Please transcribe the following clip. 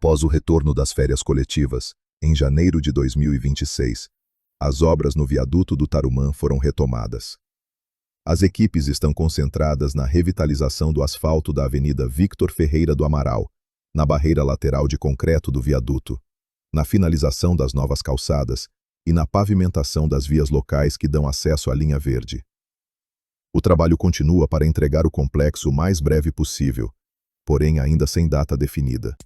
Após o retorno das férias coletivas, em janeiro de 2026, as obras no viaduto do Tarumã foram retomadas. As equipes estão concentradas na revitalização do asfalto da Avenida Victor Ferreira do Amaral, na barreira lateral de concreto do viaduto, na finalização das novas calçadas e na pavimentação das vias locais que dão acesso à linha verde. O trabalho continua para entregar o complexo o mais breve possível, porém ainda sem data definida.